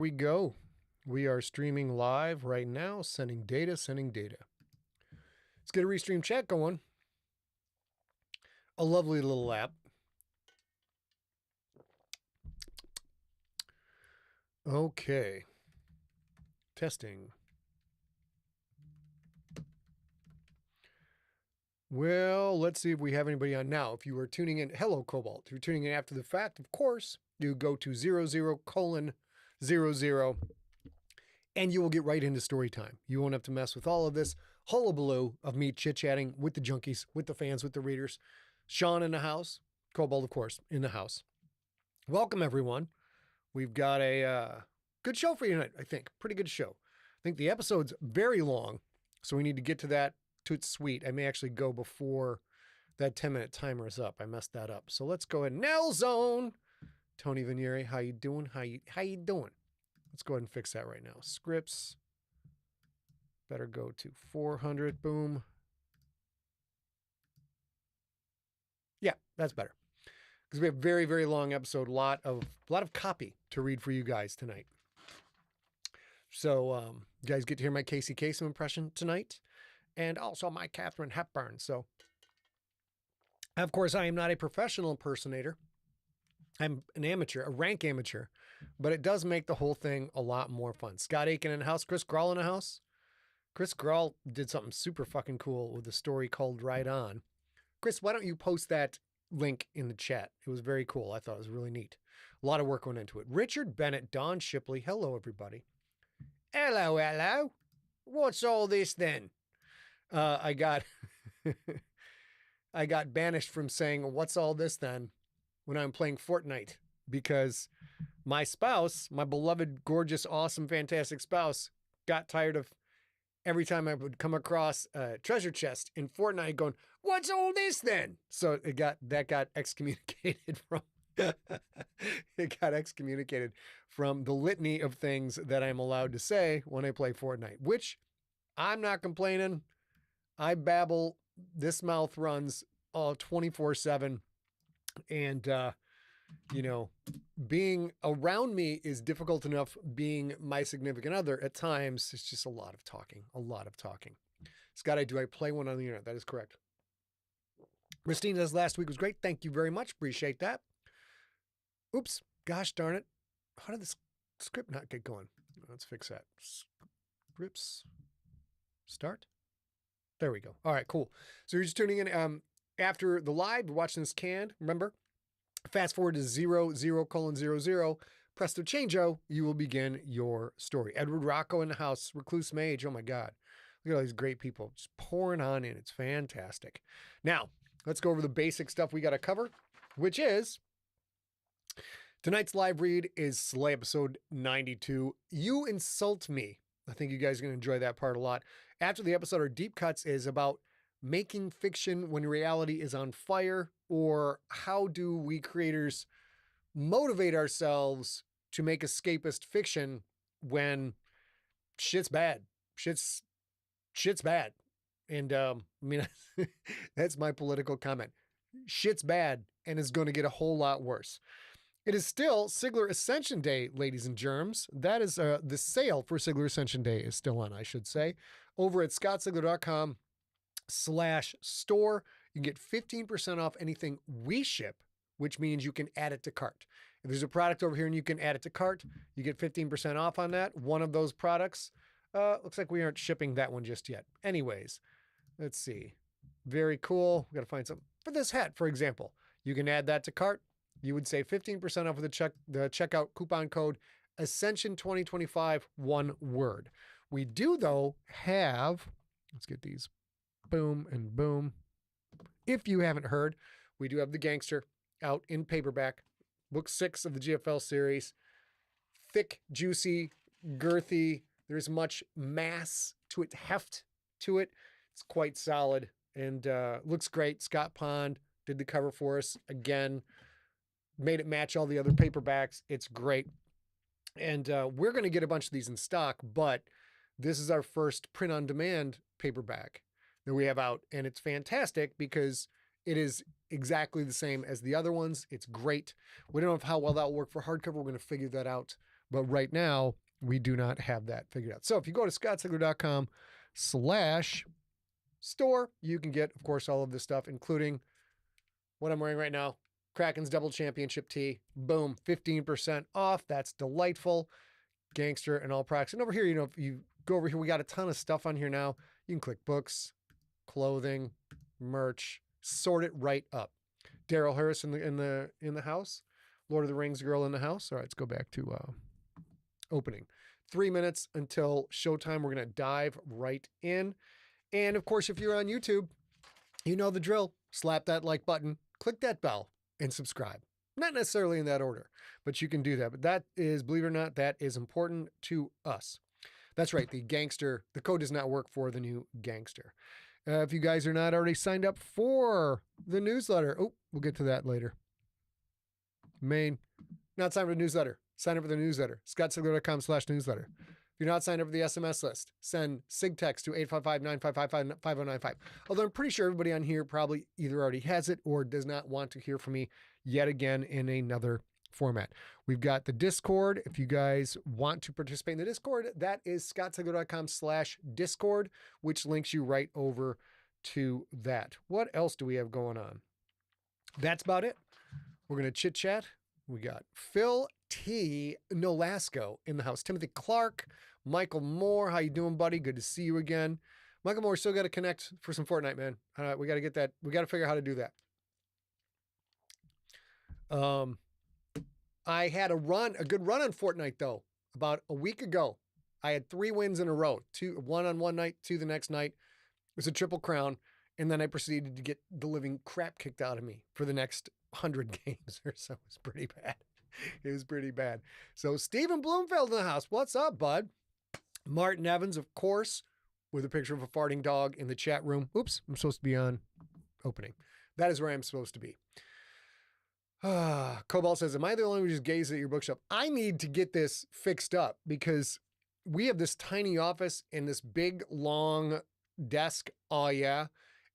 We go. We are streaming live right now, sending data. Let's get a restream chat going. A lovely little app. Okay. Testing. Well, let's see if we have anybody on now. If you are tuning in, hello, Cobalt. If you're tuning in after the fact, of course, you go to 00:00, and you will get right into story time. You won't have to mess with all of this hullabaloo of me chit-chatting with the junkies, with the fans, with the readers. Sean in the house. Cobalt, of course, in the house. Welcome, everyone. We've got a good show for you tonight, I think. Pretty good show. I think the episode's very long, so we need to get to that. Toot sweet. I may actually go before that 10-minute timer is up. I messed that up. So let's go ahead. Nell Zone. Tony Vanieri, how you doing? How you doing? Let's go ahead and fix that right now. Scripts. Better go to 400. Boom. Yeah, that's better. Because we have a very, very long episode. A lot of copy to read for you guys tonight. So you guys get to hear my Casey Kasem impression tonight. And also my Katharine Hepburn. So, of course, I am not a professional impersonator. I'm an amateur, a rank amateur. But it does make the whole thing a lot more fun. Scott Aiken in the house. Chris Grawl in the house. Chris Grawl did something super fucking cool with a story called Right On. Chris, why don't you post that link in the chat? It was very cool. I thought it was really neat. A lot of work went into it. Richard Bennett, Don Shipley. Hello, everybody. Hello, hello. What's all this then? I got banished from saying, what's all this then, when I'm playing Fortnite, because my spouse, my beloved, gorgeous, awesome, fantastic spouse, got tired of every time I would come across a treasure chest in Fortnite going, what's all this then? So that got excommunicated from, it got excommunicated from the litany of things that I'm allowed to say when I play Fortnite, which I'm not complaining. I babble, this mouth runs 24/7. And, being around me is difficult enough. Being my significant other at times, it's just a lot of talking. Scott, do I play one on the internet? That is correct. Christine says last week was great. Thank you very much. Appreciate that. Oops. Gosh darn it. How did this script not get going? Let's fix that. Scripts. Start. There we go. All right, cool. So you're just tuning in after the live. We're watching this canned. Remember, fast forward to 00:00. Presto changeo. You will begin your story. Edward Rocco in the house. Recluse Mage. Oh my God. Look at all these great people just pouring on in. It's fantastic. Now, let's go over the basic stuff we got to cover, which is tonight's live read is Slay episode 92. You Insult Me. I think you guys are going to enjoy that part a lot. After the episode, our deep cuts is about making fiction when reality is on fire, or how do we creators motivate ourselves to make escapist fiction when shit's bad. Shit's bad. And that's my political comment. Shit's bad and is going to get a whole lot worse. It is still Sigler Ascension Day, ladies and germs. That is the sale for Sigler Ascension Day is still on, I should say. Over at scottsigler.com/store, you can get 15% off anything we ship, which means you can add it to cart. If there's a product over here and you can add it to cart, you get 15% off on that. One of those products, looks like we aren't shipping that one just yet. Anyways, let's see. Very cool. We got to find something for this hat, for example. You can add that to cart. You would save 15% off with the checkout coupon code Ascension 2025, one word. We do, though, have, let's get these, boom and boom. If you haven't heard, we do have The Gangster out in paperback, book 6 of the GFL series. Thick, juicy, girthy. There's much mass to it, heft to it. It's quite solid and looks great. Scott Pond did the cover for us again. Made it match all the other paperbacks. It's great. And we're going to get a bunch of these in stock, but this is our first print-on-demand paperback that we have out, and it's fantastic because it is exactly the same as the other ones. It's great. We don't know how well that will work for hardcover. We're going to figure that out, But right now, we do not have that figured out. So if you go to scottsigler.com/store, you can get, of course, all of this stuff, including what I'm wearing right now, Kraken's Double Championship tee. Boom, 15% off. That's delightful. Gangster and all products. And over here, if you go over here, we got a ton of stuff on here now. You can click books, clothing, merch, sort it right up. Daryl Harris in the house. Lord of the Rings girl in the house. All right, let's go back to opening. 3 minutes until showtime. We're going to dive right in. And of course, if you're on YouTube, you know the drill. Slap that like button, click that bell, and subscribe. Not necessarily in that order, but you can do that. But that is, believe it or not, that is important to us. That's right. The code does not work for the new gangster. If you guys are not already signed up for the newsletter, we'll get to that later. Not signed up for the newsletter. Sign up for the newsletter. scottsigler.com/newsletter. If you're not signed up for the SMS list, send SIG text to 855-955-5095. Although I'm pretty sure everybody on here probably either already has it or does not want to hear from me yet again in another format. We've got the Discord. If you guys want to participate in the Discord, that is scottsigler.com/Discord, which links you right over to that. What else do we have going on? That's about it. We're going to chit chat. We got Phil T. Nolasco in the house. Timothy Clark, Michael Moore. How you doing, buddy? Good to see you again. Michael Moore, still got to connect for some Fortnite, man. We got to get that. We got to figure out how to do that. I had a good run on Fortnite though. About a week ago, I had 3 wins in a row. 1 on one night, 2 the next night. It was a triple crown. And then I proceeded to get the living crap kicked out of me for the next 100 games or so. It was pretty bad. It was pretty bad. So Stephen Bloomfield in the house. What's up, bud? Martin Evans, of course, with a picture of a farting dog in the chat room. Oops, I'm supposed to be on opening. That is where I'm supposed to be. Cobalt says, am I the only one who just gazes at your bookshelf? I need to get this fixed up because we have this tiny office and this big, long desk. Oh, yeah.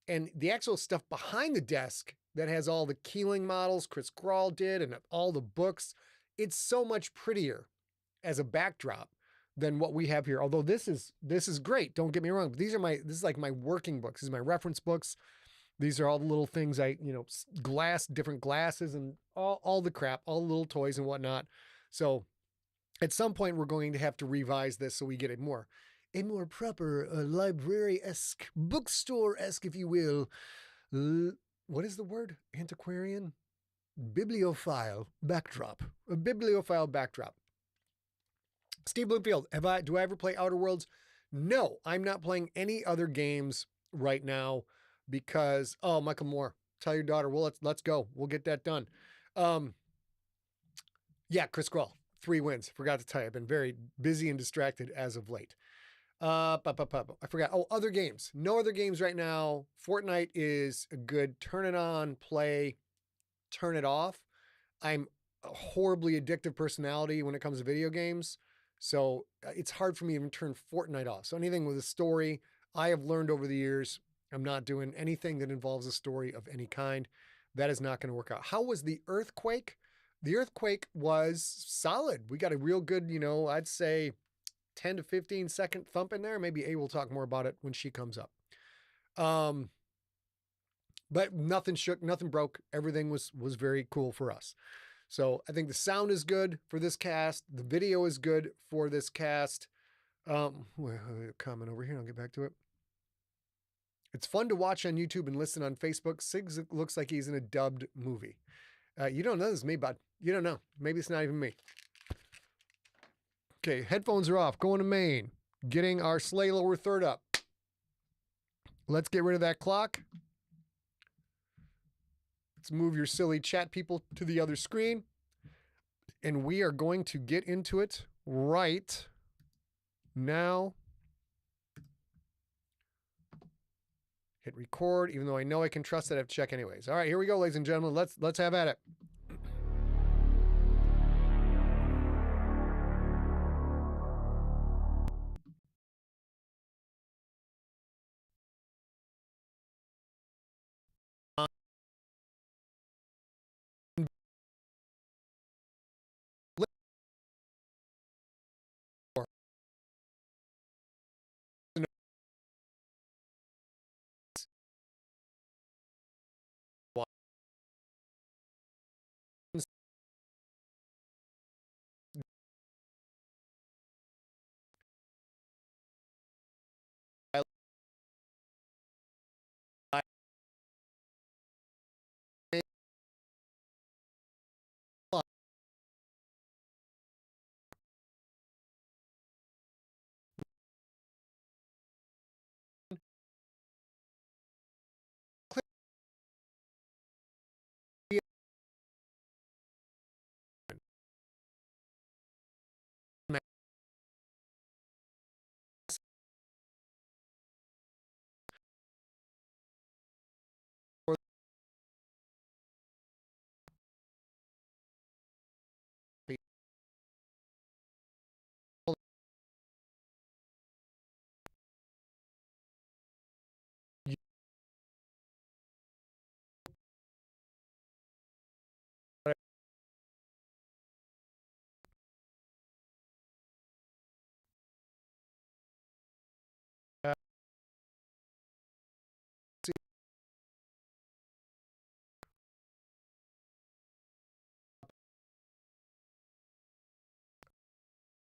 And the actual stuff behind the desk that has all the Keeling models Chris Grawl did and all the books, it's so much prettier as a backdrop than what we have here. Although this is great. Don't get me wrong. But this is like my working books. These are my reference books. These are all the little things different glasses and all the crap, all the little toys and whatnot. So at some point we're going to have to revise this so we get a more proper library-esque, bookstore-esque, if you will. What is the word? Antiquarian? Bibliophile backdrop. A bibliophile backdrop. Steve Bloomfield, do I ever play Outer Worlds? No, I'm not playing any other games right now because, Michael Moore, tell your daughter, well, let's go. We'll get that done. Yeah, Chris Grawl, 3 wins. Forgot to tell you, I've been very busy and distracted as of late. I forgot. Other games. No other games right now. Fortnite is a good turn it on, play, turn it off. I'm a horribly addictive personality when it comes to video games. So it's hard for me to even turn Fortnite off. So anything with a story, I have learned over the years, I'm not doing anything that involves a story of any kind. That is not going to work out. How was the earthquake? The earthquake was solid. We got a real good, I'd say 10 to 15 second thump in there. Maybe A will talk more about it when she comes up. But nothing shook, nothing broke. Everything was very cool for us. So I think the sound is good for this cast. The video is good for this cast. Comment over here. I'll get back to it. It's fun to watch on YouTube and listen on Facebook. Siggs looks like he's in a dubbed movie. You don't know this is me, bud. You don't know. Maybe it's not even me. Okay, headphones are off. Going to main. Getting our Slay Lower Third up. Let's get rid of that clock. Let's move your silly chat people to the other screen. And we are going to get into it right now. Hit record, even though I know I can trust that I have to check anyways. All right, here we go, ladies and gentlemen. Let's have at it.